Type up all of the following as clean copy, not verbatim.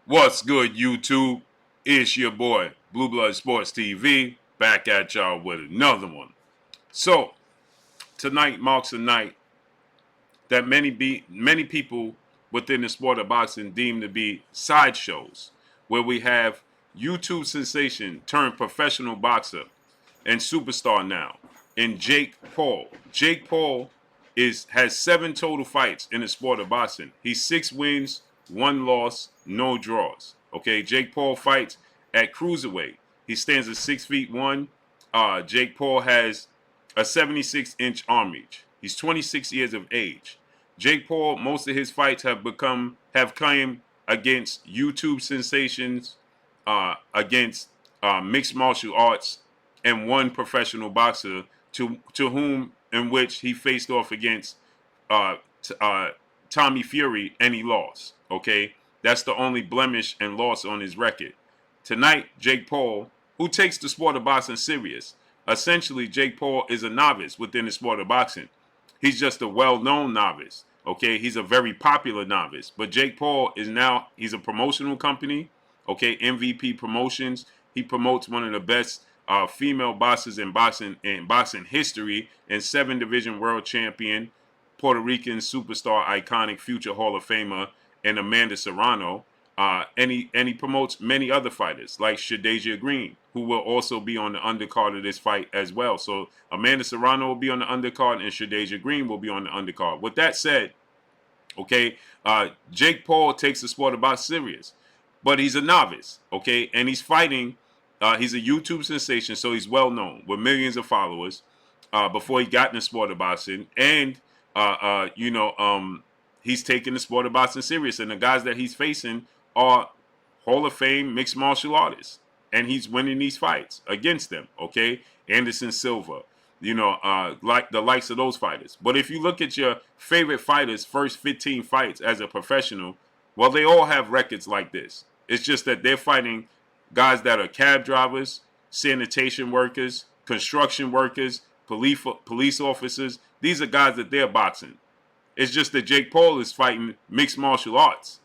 What's good, YouTube? It's your boy, Blue Blood Sports TV, back at y'all with another one. So, tonight marks a night that many people within the sport of boxing deem to be sideshows, where we have YouTube sensation turned professional boxer and superstar now, in Jake Paul. Jake Paul has 7 total fights in the sport of boxing. He's 6 wins, 1 loss, no draws. Okay, Jake Paul fights at cruiserweight. He stands at 6 feet 1. Jake Paul has a 76-inch arm reach. He's 26 years of age. Jake Paul, most of his fights have claimed against YouTube sensations, against mixed martial arts, and one professional boxer to whom in which he faced off against uh, Tommy Fury, and he lost. Okay, that's the only blemish and loss on his record. Tonight, Jake Paul, who takes the sport of boxing serious, essentially Jake Paul is a novice within the sport of boxing. He's just a well-known novice. Okay, he's a very popular novice. But Jake Paul he's a promotional company. Okay, MVP Promotions. He promotes one of the best female boxers in boxing history, and 7 division world champion, Puerto Rican superstar, iconic future Hall of Famer, and Amanda Serrano. And he promotes many other fighters like Shadasia Green, who will also be on the undercard of this fight as well. So Amanda Serrano will be on the undercard, and Shadasia Green will be on the undercard. With that said, okay, Jake Paul takes the sport of boxing serious, but he's a novice, okay, and he's fighting. He's a YouTube sensation, so he's well known with millions of followers before he got in the sport of boxing, and he's taking the sport of boxing serious, and the guys that he's facing are Hall of Fame mixed martial artists, and he's winning these fights against them. Okay, Anderson Silva, like the likes of those fighters. But if you look at your favorite fighters' first 15 fights as a professional, well, they all have records like this. It's just that they're fighting guys that are cab drivers, sanitation workers, construction workers, police officers. These are guys that they're boxing. It's just that Jake Paul is fighting mixed martial arts,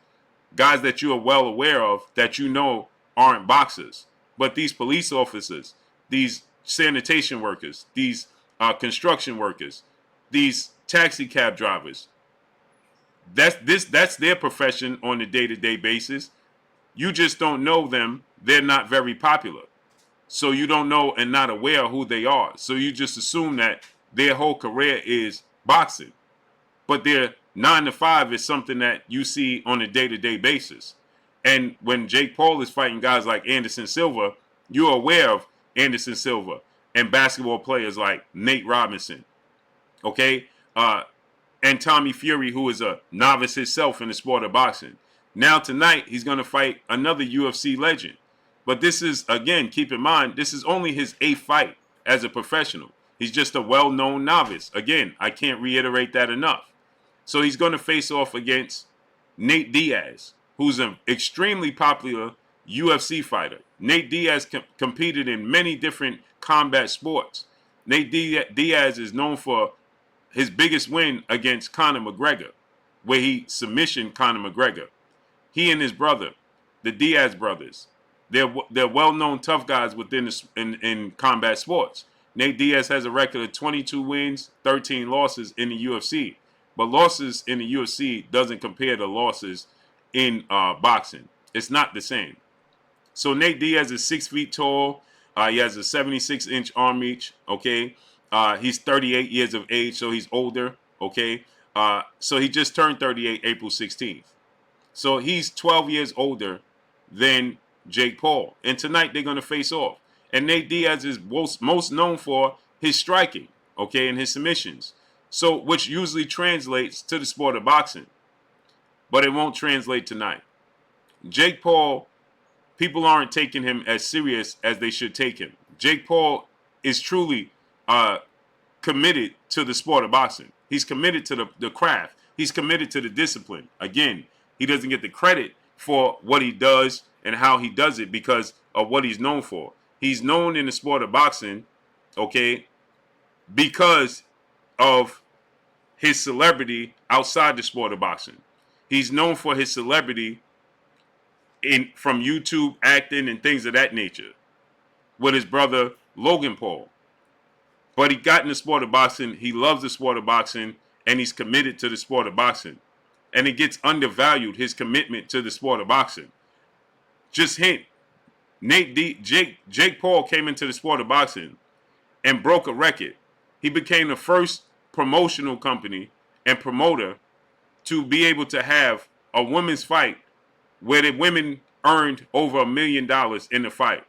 guys that you are well aware of that you know aren't boxers. But these police officers, these sanitation workers, these construction workers, these taxi cab drivers, that's their profession on a day-to-day basis. You just don't know them. They're not very popular. So you don't know and not aware of who they are. So you just assume that their whole career is boxing. But their 9 to 5 is something that you see on a day-to-day basis. And when Jake Paul is fighting guys like Anderson Silva, you're aware of Anderson Silva and basketball players like Nate Robinson, okay? And Tommy Fury, who is a novice himself in the sport of boxing. Now tonight, he's going to fight another UFC legend. But this is, again, keep in mind, this is only his 8th fight as a professional. He's just a well-known novice. Again, I can't reiterate that enough. So he's going to face off against Nate Diaz, who's an extremely popular UFC fighter. Nate Diaz competed in many different combat sports. Nate Diaz is known for his biggest win against Conor McGregor, where he submissioned Conor McGregor. He and his brother, the Diaz brothers, they're well-known tough guys in combat sports. Nate Diaz has a record of 22 wins, 13 losses in the UFC. But losses in the UFC doesn't compare to losses in boxing. It's not the same. So Nate Diaz is 6 feet tall. He has a 76-inch arm reach. Okay, he's 38 years of age, so he's older. Okay, so he just turned 38 April 16th. So he's 12 years older than Jake Paul. And tonight they're going to face off. And Nate Diaz is most known for his striking, okay, and his submissions. So, which usually translates to the sport of boxing. But it won't translate tonight. Jake Paul, people aren't taking him as serious as they should take him. Jake Paul is truly committed to the sport of boxing. He's committed to the craft. He's committed to the discipline. Again, he doesn't get the credit for what he does and how he does it because of what he's known for. He's known in the sport of boxing, okay, because of his celebrity outside the sport of boxing. He's known for his celebrity from YouTube acting and things of that nature with his brother Logan Paul. But he got in the sport of boxing. He loves the sport of boxing, and he's committed to the sport of boxing. And it gets undervalued, his commitment to the sport of boxing. Just hint, Jake Paul came into the sport of boxing and broke a record. He became the first promotional company and promoter to be able to have a women's fight where the women earned over $1 million in the fight.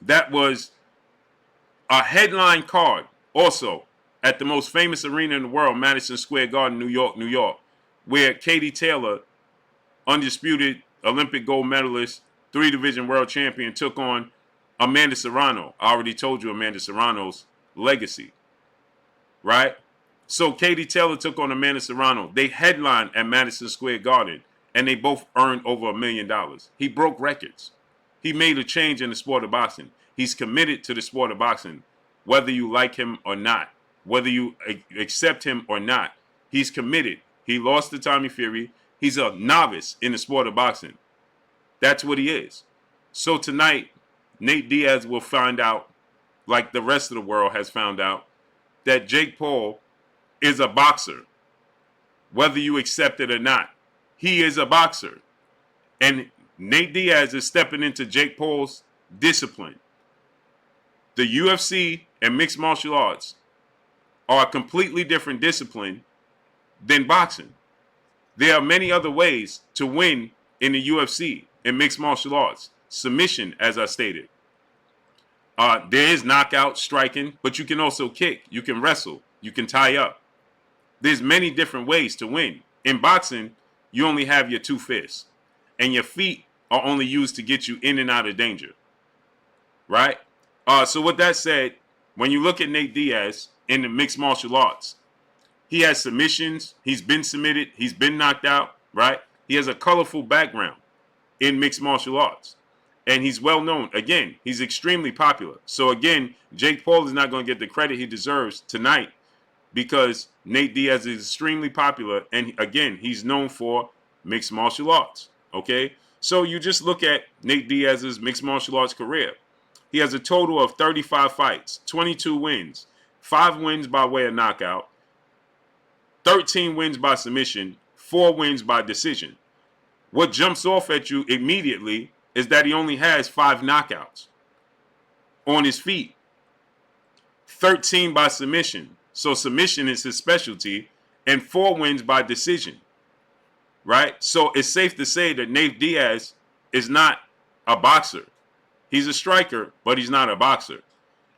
That was a headline card also at the most famous arena in the world, Madison Square Garden, New York, where Katie Taylor, undisputed Olympic gold medalist, 3-division world champion, took on Amanda Serrano. I already told you Amanda Serrano's legacy, right? So Katie Taylor took on Amanda Serrano. They headlined at Madison Square Garden, and they both earned over $1 million. He broke records. He made a change in the sport of boxing. He's committed to the sport of boxing, whether you like him or not, whether you accept him or not. He's committed. He lost to Tommy Fury. He's a novice in the sport of boxing. That's what he is. So tonight, Nate Diaz will find out, like the rest of the world has found out, that Jake Paul is a boxer, whether you accept it or not. He is a boxer. And Nate Diaz is stepping into Jake Paul's discipline. The UFC and mixed martial arts are a completely different discipline than boxing. There are many other ways to win in the UFC and mixed martial arts. Submission, as I stated. There is knockout, striking, but you can also kick. You can wrestle. You can tie up. There's many different ways to win. In boxing, you only have your 2 fists. And your feet are only used to get you in and out of danger. Right? So with that said, when you look at Nate Diaz in the mixed martial arts, he has submissions. He's been submitted. He's been knocked out. Right? He has a colorful background in mixed martial arts. And he's well known. Again, he's extremely popular. So again, Jake Paul is not going to get the credit he deserves tonight because Nate Diaz is extremely popular. And again, he's known for mixed martial arts. Okay? So you just look at Nate Diaz's mixed martial arts career. He has a total of 35 fights, 22 wins, 5 wins by way of knockout, 13 wins by submission, 4 wins by decision. What jumps off at you immediately is that he only has 5 knockouts on his feet, 13 by submission. So submission is his specialty, and 4 wins by decision, right? So it's safe to say that Nate Diaz is not a boxer. He's a striker, but he's not a boxer.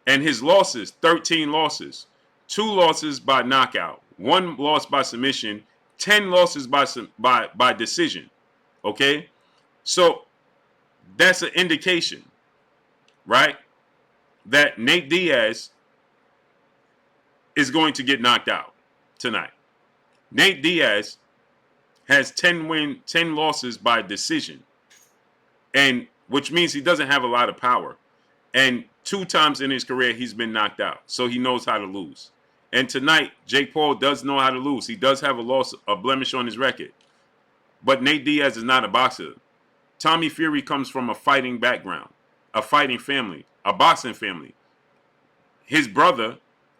And his losses, 13 losses, 2 losses by knockout, 1 loss by submission, 10 losses by decision. Okay? So that's an indication, right, that Nate Diaz is going to get knocked out tonight. Nate Diaz has 10 losses by decision, and which means he doesn't have a lot of power. And 2 times in his career, he's been knocked out. So he knows how to lose. And tonight, Jake Paul does know how to lose. He does have a blemish on his record. But Nate Diaz is not a boxer. Tommy Fury comes from a fighting background, a fighting family, a boxing family. His brother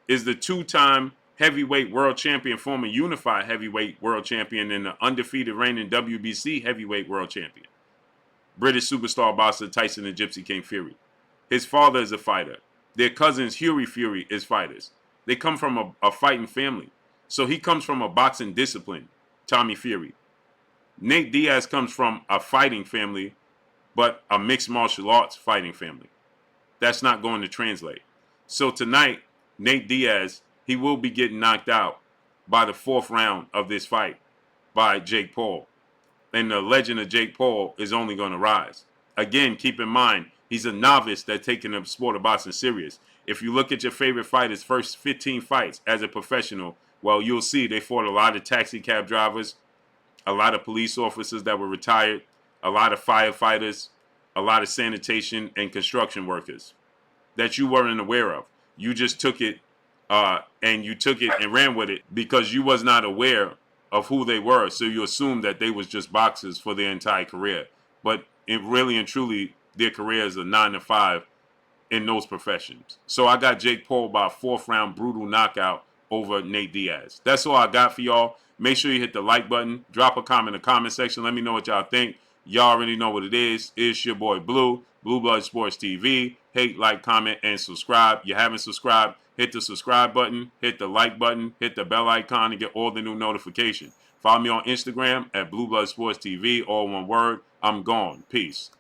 is the 2-time heavyweight world champion, former unified heavyweight world champion, and the undefeated reigning WBC heavyweight world champion. British superstar boxer Tyson the Gypsy King Fury. His father is a fighter. Their cousins Hughie Fury is fighters. They come from a fighting family. So he comes from a boxing discipline, Tommy Fury. Nate Diaz comes from a fighting family, but a mixed martial arts fighting family. That's not going to translate. So tonight, Nate Diaz, he will be getting knocked out by the 4th round of this fight by Jake Paul. And the legend of Jake Paul is only going to rise. Again, keep in mind, he's a novice that's taking the sport of boxing serious. If you look at your favorite fighters' first 15 fights as a professional, well, you'll see they fought a lot of taxi cab drivers, a lot of police officers that were retired, a lot of firefighters, a lot of sanitation and construction workers that you weren't aware of. You just took it and ran with it because you was not aware of who they were. So you assumed that they was just boxers for their entire career. but it really and truly, their careers are 9 to 5 in those professions. So I got Jake Paul by a 4th round brutal knockout over Nate Diaz. That's all I got for y'all. Make sure you hit the like button. Drop a comment in the comment section. Let me know what y'all think. Y'all already know what it is. It's your boy Blue, Blue Blood Sports TV. Hate, like, comment, and subscribe. You haven't subscribed, hit the subscribe button, hit the like button, hit the bell icon to get all the new notifications. Follow me on Instagram at Blue Blood Sports TV, all one word. I'm gone. Peace.